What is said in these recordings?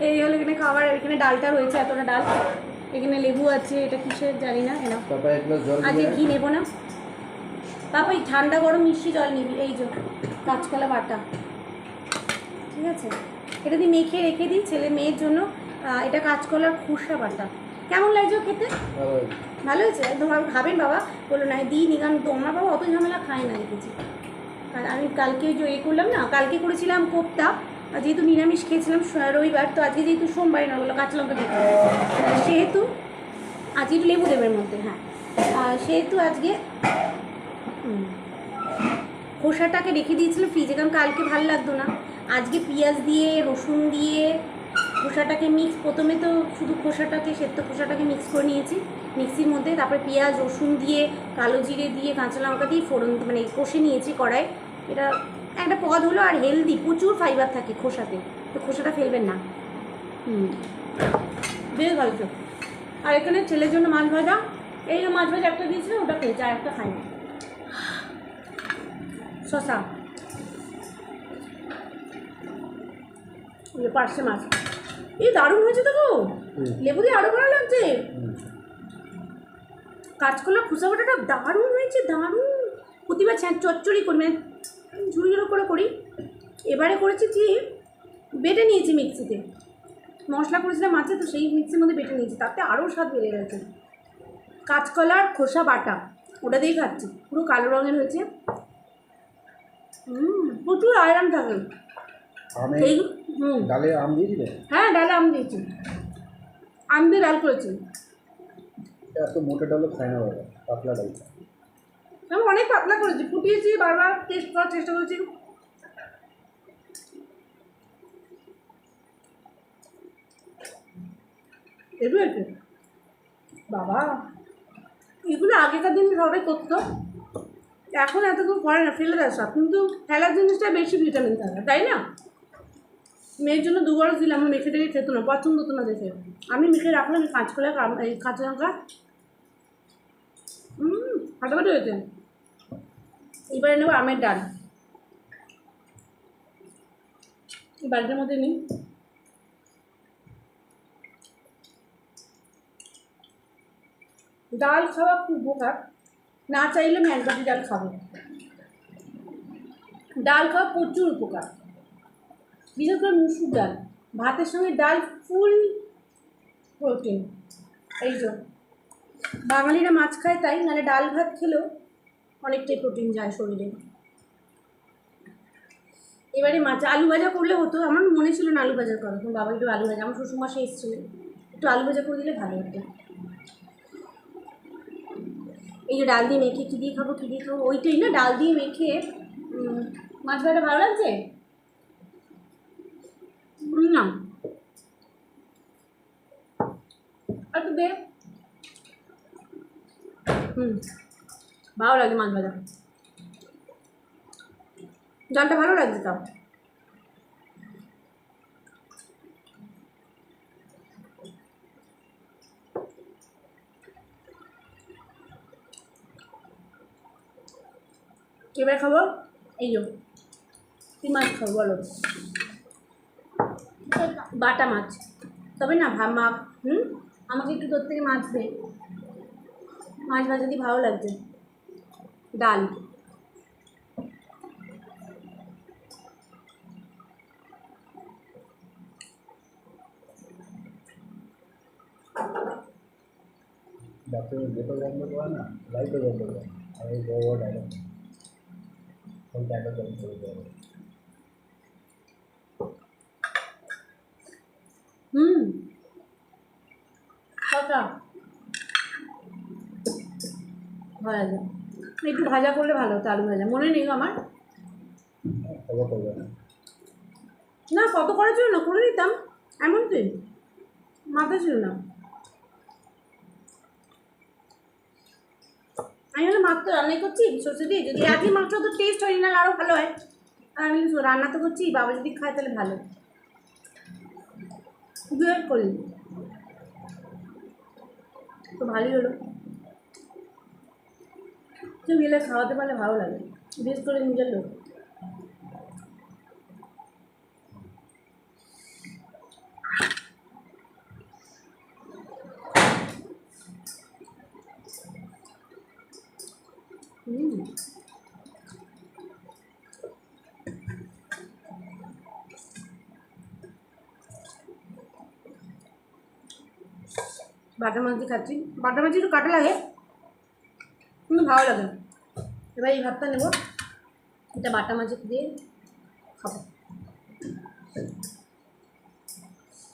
এই হলো এখানে খাবার। এখানে ডালটা রয়েছে, এতটা ডাল। এখানে লেবু আছে, এটা কিসের জানি না। এনা আজকে ঘি নেবো না বাবা, এই ঠান্ডা গরম মিষ্টি জল নিবি। এই যে কাঁচকলা বাটা, ঠিক আছে, এটা দিয়ে মেখে রেখে দিই ছেলে মেয়ের জন্য। এটা কাঁচকলার খোসা বাটা। কেমন লাগছে খেতে? ভালো হয়েছে? একদম খাবেন বাবা? বললো না দিই নি, কারণ তোমার বাবা অত ঝামেলা খায় না দেখেছি। আর আমি কালকে যে করলাম না, কালকে করেছিলাম কোপ্তা, যেহেতু নিরামিষ খেয়েছিলাম রবিবার, তো আজকে যেহেতু সোমবার না, বললো কাঁচা লঙ্কা দিতে, সেহেতু আজকে একটু লেবু দেবের মধ্যে, হ্যাঁ, সেহেতু আজকে খোসাটাকে রেখে দিয়েছিল ফ্রিজে, কারণ কালকে ভালো লাগতো না। আজকে পেঁয়াজ দিয়ে রসুন দিয়ে খোসাটাকে মিক্স, প্রথমে তো শুধু খোসাটাকে সেদ্ধ খোসাটাকে মিক্স করে নিয়েছি মিক্সির মধ্যে, তারপরে পেঁয়াজ রসুন দিয়ে কালো জিরে দিয়ে কাঁচা লঙ্কা দিয়ে ফোড়ন মানে কষে নিয়েছি কড়াই। এটা একটা পদ হলো, আর হেলদি, প্রচুর ফাইবার থাকে খোসাতে, তো খোসাটা ফেলবেন না। বেশ ভালো। আর এখানে ছেলের জন্য মাছ ভাজা, এই যে মাছ ভাজা একটা দিয়েছিল, ওটা খেয়েছে, আর একটা খাইনি। শশা, পার্শে মাছ, এই দারুণ হয়েছে তো গো, লেবু দিয়ে আরো ভালো লাগছে। কাঁচকলা খোসা বাটাটা দারুণ হয়েছে, দারুণ। প্রতিবার চচ্চড়ি করি, মানে ঝুড়ি ঝুড়ো করে করি, এবারে করেছি কি বেটে নিয়েছি মিক্সিতে, মশলা করেছিলাম মাছে, তো সেই মিক্সির মধ্যে বেটে নিয়েছি, তাতে আরও স্বাদ বেড়ে গেছে। কাঁচকলার খোসা বাটা, ওটা দিয়েই খাচ্ছি, পুরো কালো রঙের হয়েছে। প্রচুর আয়রন থাকে। ডালে আম দিয়েছিলে? হ্যাঁ, ডালে আম দিয়েছি, আম দিয়ে ডাল করেছি। এত মোটা ডালও খায় না বাবা, পাতলা ডাল। আমি অনেক পাতলা করেছি, ফুটিয়েছি, বারবার টেস্ট করার চেষ্টা করেছি। এগুলো আছে বাবা, এগুলো আগেকার দিনে সবাই করতো, এখন এত কেউ করে না, ফেলে দেয় সব, কিন্তু ফেলার জিনিসটা বেশি ভিটামিন থাকে, তাই না? মেয়ের জন্য দুবারও দিলাম, আমার মেখে টেখে খেতো না, পছন্দ হতো না দেখে, আমি মেখে রাখলাম কাঁচকলা, এই কাঁচা লঙ্কা, ফাটাফাটি হয়েছে। এবারে নেবো আমের ডাল, এই বাড়িটার মধ্যে নিই। ডাল খাওয়া খুব উপকার, না চাইলে আমি এক বাটি ডাল খাবো। ডাল খাওয়া প্রচুর উপকার, বিশেষ করে মুসুর ডাল, ভাতের সঙ্গে ডাল ফুল প্রোটিন। এই যে বাঙালিরা মাছ খায় তাই, নাহলে ডাল ভাত খেলেও অনেকটাই প্রোটিন যায় শরীরে। এবারে মাছ আলু ভাজা করলে হতো, আমার মনে ছিল না আলু ভাজা করো, বাবা একটু আলু ভাজা, আমার শ্বশুরমশাই এসেছিলেন, একটু আলু ভাজা করে দিলে ভালো হতো। এই যে ডাল দিয়ে মেখে কী দিয়ে খাবো, ওইটাই না, ডাল দিয়ে মেখে মাছ ভাজাটা ভালো লাগছে না, আর তো দে। ভালো লাগে মাছ ভাজা, ডালটা ভালো লাগছে তাও। এবার খাবো এই যে কী মাছ খাবো বলো, বাটা মাছ, তবে না মা আমাকে একটু তোর থেকে মাছ দে, মাছ ভাজা দিয়ে ভালো লাগছে। ডাল, ডাক্তারের বোতল বন্ধ করা না, লাইটও বন্ধ করা, আর এই বড় বড় ডায়লগ, ওই ডায়লগ বন্ধ করে দেওয়া। কটা ভালো লাগে, একটু ভাজা করলে ভালো হতো, আলু ভাজা মনে নেই আমার, খবর করবে না। না কত করার ছিল না, করে নিতাম, এমন কি মাথা ছিল না। আমি হলে মাছ তো রান্নাই করছি সর্ষে দিয়ে, যদি একই মাছ তো টেস্ট হয়নি, না আরও ভালো হয়, আর আমি রান্না তো করছি, বাবা যদি খায় তাহলে ভালো, দু এক করি তো ভালোই হলো। কেউ গেলে খাওয়াতে পারলে ভালো লাগে, বিশেষ করে নিজের লোক। বাটা মাছ দিয়ে খাচ্ছি। বাটা মাছ একটু কাটা লাগে কিন্তু ভালো লাগে। এবার এই ভাতটা নেব, এটা বাটা মাছ দিয়ে খাবো।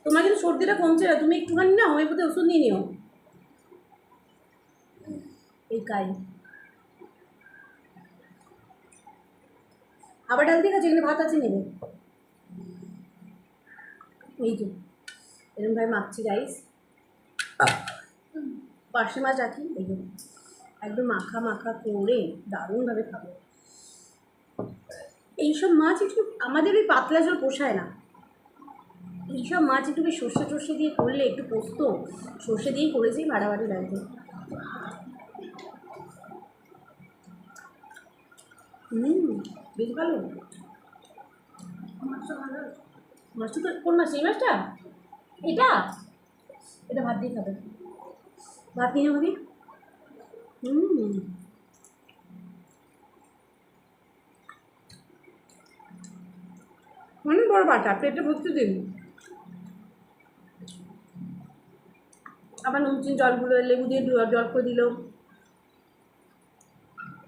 তোমার কিন্তু সর্দিটা কমছে না, তুমি একটুখানি না হোমিওপ্যাথি ওষুধ নিয়ে নিও। এই কাই আবার ডাল দিয়ে খাচ্ছি, এখানে ভাত আছে নেবে। এই তো এরকম ভাবে মাখছি রাইস, পার্শে মাছ রাখি, এই যে একদম মাখা মাখা করে দারুণভাবে খাবো। এইসব মাছ একটু আমাদের ওই পাতলা জল পোষায় না, এইসব মাছ একটু সর্ষে টর্ষে দিয়ে করলে, একটু পোস্ত সর্ষে দিয়ে করেছি বাড়াবাড়ি লাগবে। বেশ ভালো মাছটা, ভালো মাছটা। তো কোন মাছ? এই মাছটা, এটা এটা ভাত দিয়ে খাবে, ভাত নিয়ে হবে। অনেক বড় বাটা, পেটে ভর্তি দিন। আবার নুন চিন জলগুলো লেবু দিয়ে জল করে দিল,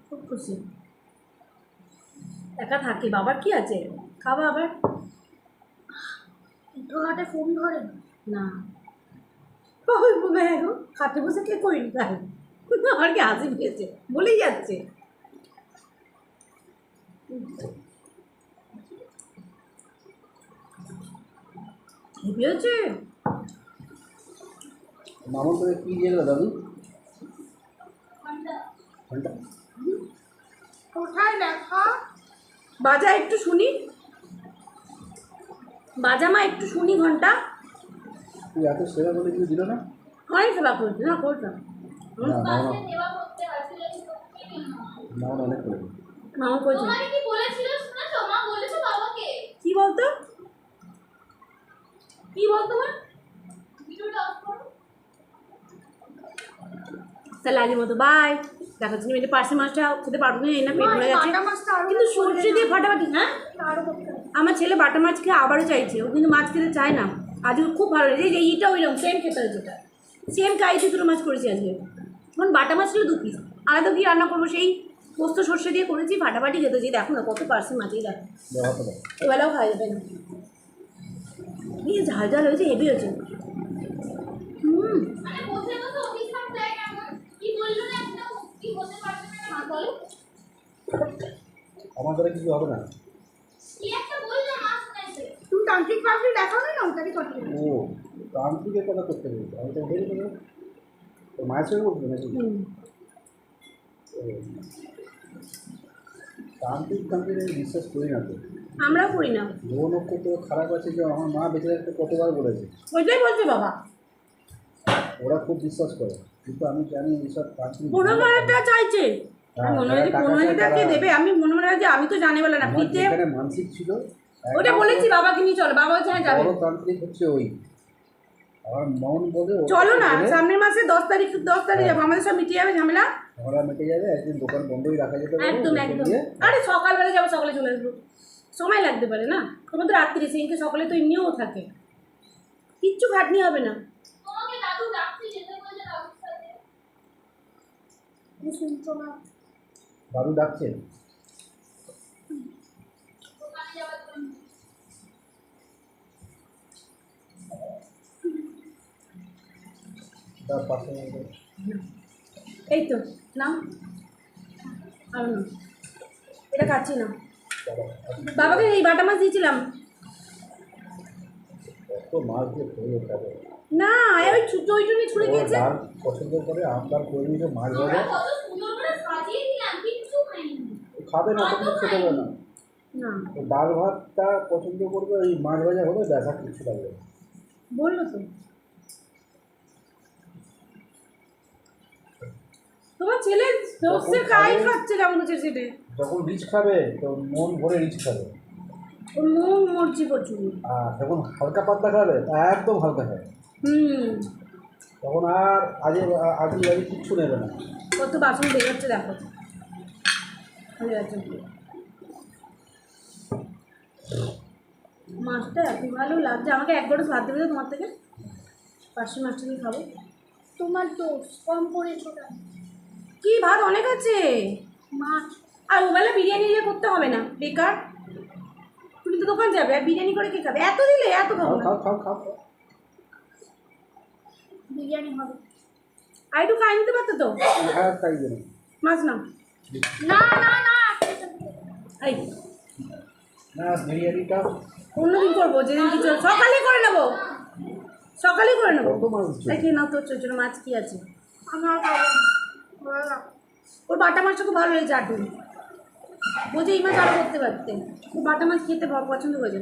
খুব খুশি। একা থাকে, বাবার কি আছে, খাওয়া আবার ঠোঙাটা ফোন ধরে না। হ্যাঁ গো, খাটে বসে কে করি তাই আমার কি হাসি পেয়েছে, বলেই যাচ্ছে। হেভি হচ্ছে। মামন করে কি যেগুলো দাদু? ঘন্টা কোথায় লেখা? বাজা একটু শুনি, বাজা মা একটু শুনি ঘন্টা। তুই এত সেবা করে কিছু দিল না? অনেক সেবা করছি, না করতাম। মামন অনেক করে। মামা করছে কি বলতো, কি বলতো মা? তাহলে আগের মতো বাই, দেখা যাচ্ছে মেয়েটা পার্সে মাছটা খেতে পারবো না, এই না পেট ভরে গেছে। কিন্তু সর্ষে দিয়ে ফাটাফাটি। হ্যাঁ, আমার ছেলে বাটা মাছ খেয়ে আবারও চাইছে, ও কিন্তু মাছ খেতে চায় না। আজকে খুব ভালো লাগে, যে এইটা ওইরকম সেম খেতে হয়েছে, যেটা সেম কাইতে দুটো মাছ করেছি আজকে। এখন বাটা মাছ ছিল 2 পিস, আলাদা কি রান্না করবো, সেই পোস্ত সর্ষে দিয়ে করেছি, ফাটাফাটি খেতে হয়েছে। দেখো না কত পার্সে মাছই, দেখো এবেলাও খাওয়া যাবে না। এই ঝাল ঝাল হয়েছে, হেভি হয়েছে। আমার দ্বারা কিছু হবে না। তুমি তান্ত্রিক পাখি দেখাও না, ওটাকে করতে ও তান্ত্রিকের কথা করতে বলছি, আমি তো বলি না তো মায়ের সঙ্গে বলছি নাকি? তান্ত্রিক তান্ত্রিক আমি বিশ্বাস করি না তো। আমরাও করি না। গ্রহ নক্ষত্র খারাপ আছে, যে আমার মা বেঁচে থাকতে কতবার বলেছে, ওইটাই বলছে বাবা, ওরা খুব বিশ্বাস করে। কিন্তু আমি জানি এইসব তান্ত্রিক পুরোটা চাইছে, মনে হয় যে টাকা 15,000 কে দেবে। আমি মনে হয় যে আমি তো জানি বলে না, ফ্রিতে এখানে মানসিক ছিল, ওটা বলেছি বাবাকে নিয়ে চলো, বাবা হচ্ছে হ্যাঁ যাবে। বড় তান্ত্রিক হচ্ছে ওই আমার মন বলে, চলো না সামনের মাসে 10 তারিখ যাবো, আমাদের সব মিটিয়ে যাবে ঝামেলা, ঝগড়া মিটে যাবে, একদিন দোকান বন্ধই রাখা যেতে পারে। একদম একদম। আরে সকালবেলা যাবো, সকালে চলে আসবো, সময় লাগতে পারে না, তোমার তো রাত্রি, সেইকে সকালে তো এমনিও থাকে, কিচ্ছু খাটনি হবে না। শুনছো না? দাদু ডাকছে। তার পাশে এই তো নাম, আর না এটা খাচ্ছি না। বাবাকে এই বাটা মাছ দিয়েছিলাম কত মাছ দিয়ে খেয়ে খাবে না, ওই ছোটো ওই জন্য ছুঁড়ে খেয়েছে। ডাল পছন্দ করে, আমদার করে দিয়েছে মাছ ভাজা, খাবে না, তখন খেতে হবে না। না ডাল ভাতটা পছন্দ করবে, ওই মাছ ভাজা হলে দেখা কিছু লাগবে না। বললো তো, তোমার ছেলে সর্ষে কাই খাচ্ছে কেমন হচ্ছে সেটা। যখন রিচ খাবে তো মন ভরে রিচ খাবে, ও মুখ মরছি প্রচুর। আর যখন হালকা পাতলা খাবে একদম হালকা খাবে, তখন আর আজে আজে কিচ্ছু নেবে না। কত বাসন বেরোচ্ছে দেখো, হয়ে যাচ্ছে। মাছটা এত ভালো লাগছে, আমাকে 1 বড় ভাত দেবে তোমার থেকে, পার্শে মাছটা দিয়ে খাবো। তোমার দোষ কম করেছো না। কি ভাত অনেক আছে, মাছ আর ওবেলা বিরিয়ানি দিয়ে করতে হবে না, বেকার। তুমি তো দোকান যাবে, আর বিরিয়ানি করে কি খাবে? এত দিলে এত খাবো না। খাও খাও খাও খাও। বিরিয়ানি হবে। আর একটু খাই নিতে পারতো তো। হ্যাঁ তাই জন্য মাছ নাও। না না না এই না বিরিয়ানিটা অন্যদিন করবো, যেদিন কিছু সকালেই করে নেবো, সকালেই করে নেবো। কত মাছ দিচ্ছ? দেখি নাও তোর ছোট ছোট মাছ কি আছে। আমার খাবো ওর বাটা মাছটা খুব ভালো হয়েছে, আটুন বোঝে এই মাছ আরো করতে পারতে। ও বাটা মাছ খেতে পছন্দ করে।